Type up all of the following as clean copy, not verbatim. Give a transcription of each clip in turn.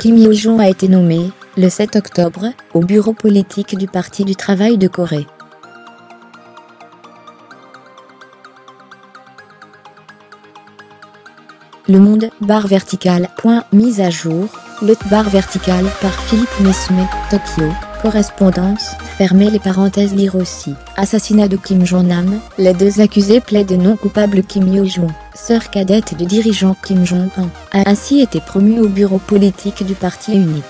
Kim Yo-jong a été nommé, le 7 octobre, au bureau politique du Parti du travail de Corée. Le Monde /vertical. Mise à jour, le /vertical par Philippe Mesme, Tokyo. Correspondance, fermez les parenthèses. Lire aussi. Assassinat de Kim Jong-nam, les deux accusés plaident non coupable. Kim Yo-jong, sœur cadette du dirigeant Kim Jong-un, a ainsi été promue au bureau politique du parti unique.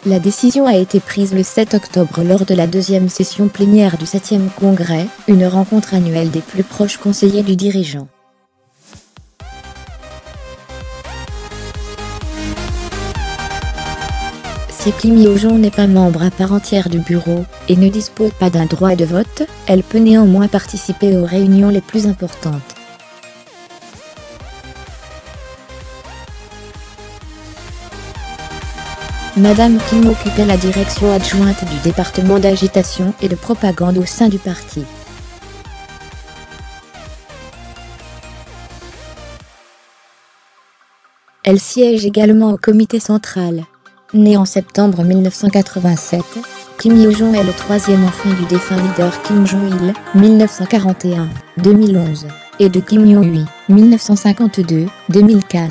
La décision a été prise le 7 octobre lors de la deuxième session plénière du 7e congrès, une rencontre annuelle des plus proches conseillers du dirigeant. Si Kim Yo-jong n'est pas membre à part entière du bureau, et ne dispose pas d'un droit de vote, elle peut néanmoins participer aux réunions les plus importantes. Madame Kim occupait la direction adjointe du département d'agitation et de propagande au sein du parti. Elle siège également au comité central. Née en septembre 1987, Kim Yo-jong est le troisième enfant du défunt leader Kim Jong-il, 1941-2011, et de Kim Jong-hui, 1952-2004.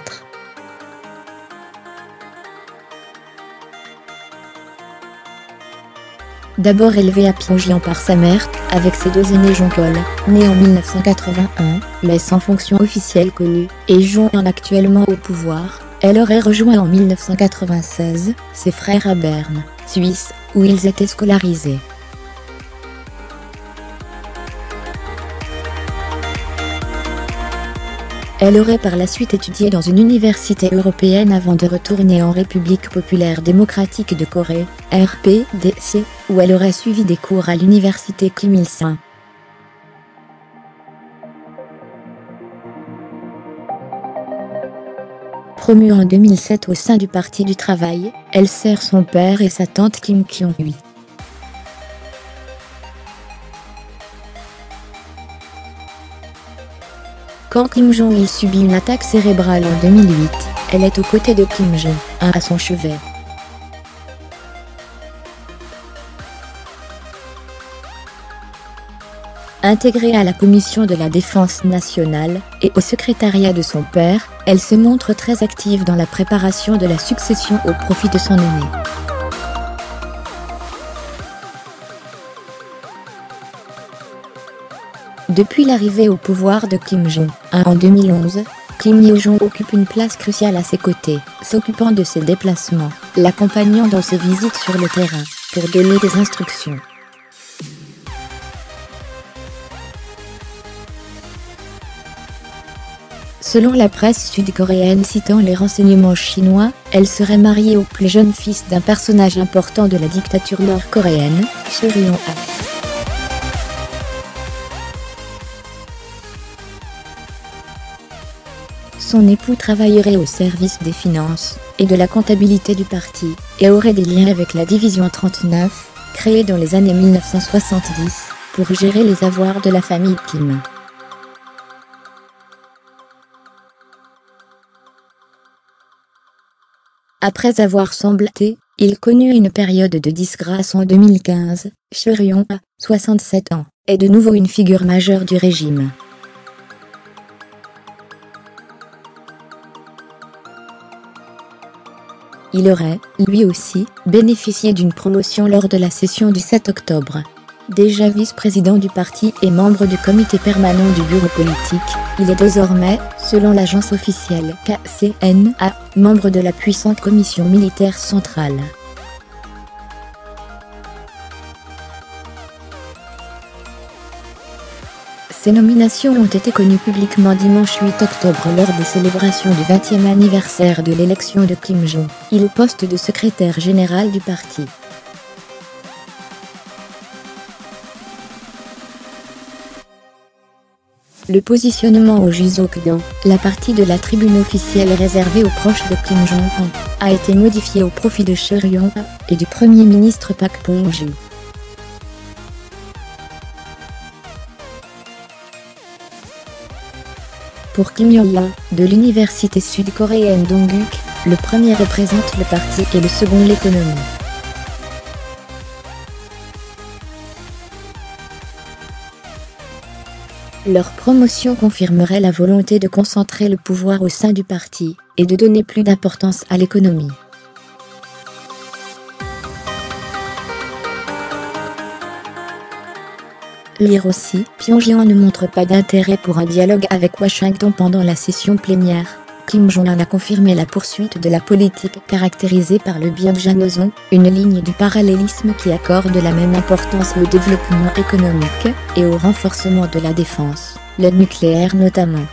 D'abord élevé à Pyongyang par sa mère, avec ses deux aînés Jong-chol, né en 1981, mais sans fonction officielle connue, et Jong-un actuellement au pouvoir, elle aurait rejoint en 1996 ses frères à Berne, Suisse, où ils étaient scolarisés. Elle aurait par la suite étudié dans une université européenne avant de retourner en République populaire démocratique de Corée, RPDC, où elle aurait suivi des cours à l'université Kim Il-sung. Promue en 2007 au sein du Parti du travail, elle sert son père et sa tante Kim Kyung-hui. Quand Kim Jong-il subit une attaque cérébrale en 2008, elle est aux côtés de Kim Jong-un à son chevet. Intégrée à la commission de la défense nationale et au secrétariat de son père, elle se montre très active dans la préparation de la succession au profit de son aîné. Depuis l'arrivée au pouvoir de Kim Jong-un en 2011, Kim Yo-jong occupe une place cruciale à ses côtés, s'occupant de ses déplacements, l'accompagnant dans ses visites sur le terrain, pour donner des instructions. Selon la presse sud-coréenne citant les renseignements chinois, elle serait mariée au plus jeune fils d'un personnage important de la dictature nord-coréenne, Choi Ryong-ha. Son époux travaillerait au service des finances et de la comptabilité du parti, et aurait des liens avec la division 39, créée dans les années 1970, pour gérer les avoirs de la famille Kim. Après avoir semblanté, il connut une période de disgrâce en 2015. Choi Ryong-ha, 67 ans, est de nouveau une figure majeure du régime. Il aurait, lui aussi, bénéficié d'une promotion lors de la session du 7 octobre. Déjà vice-président du parti et membre du comité permanent du bureau politique, il est désormais, selon l'agence officielle KCNA, membre de la puissante commission militaire centrale. Ces nominations ont été connues publiquement dimanche 8 octobre lors des célébrations du 20e anniversaire de l'élection de Kim Jong-il au poste de secrétaire général du parti. Le positionnement au Jusokdan, la partie de la tribune officielle réservée aux proches de Kim Jong-un, a été modifié au profit de Choi Ryong-ha et du Premier ministre Pak Bong-ju. Pour Kim Yong-la, de l'université sud-coréenne d'Ongguk, le premier représente le parti et le second l'économie. Leur promotion confirmerait la volonté de concentrer le pouvoir au sein du parti, et de donner plus d'importance à l'économie. Lire aussi, Pyongyang ne montre pas d'intérêt pour un dialogue avec Washington pendant la session plénière. Kim Jong-un a confirmé la poursuite de la politique caractérisée par le bienjanosong, une ligne du parallélisme qui accorde la même importance au développement économique et au renforcement de la défense, le nucléaire notamment.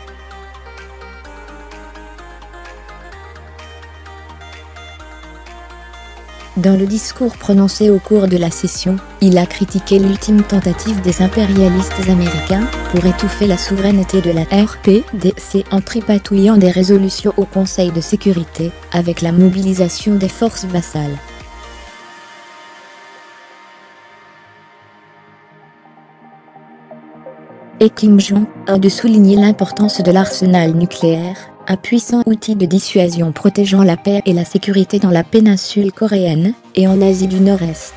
Dans le discours prononcé au cours de la session, il a critiqué l'ultime tentative des impérialistes américains pour étouffer la souveraineté de la RPDC en tripatouillant des résolutions au Conseil de sécurité, avec la mobilisation des forces vassales. Et Kim Jong-un de souligner l'importance de l'arsenal nucléaire, un puissant outil de dissuasion protégeant la paix et la sécurité dans la péninsule coréenne et en Asie du Nord-Est.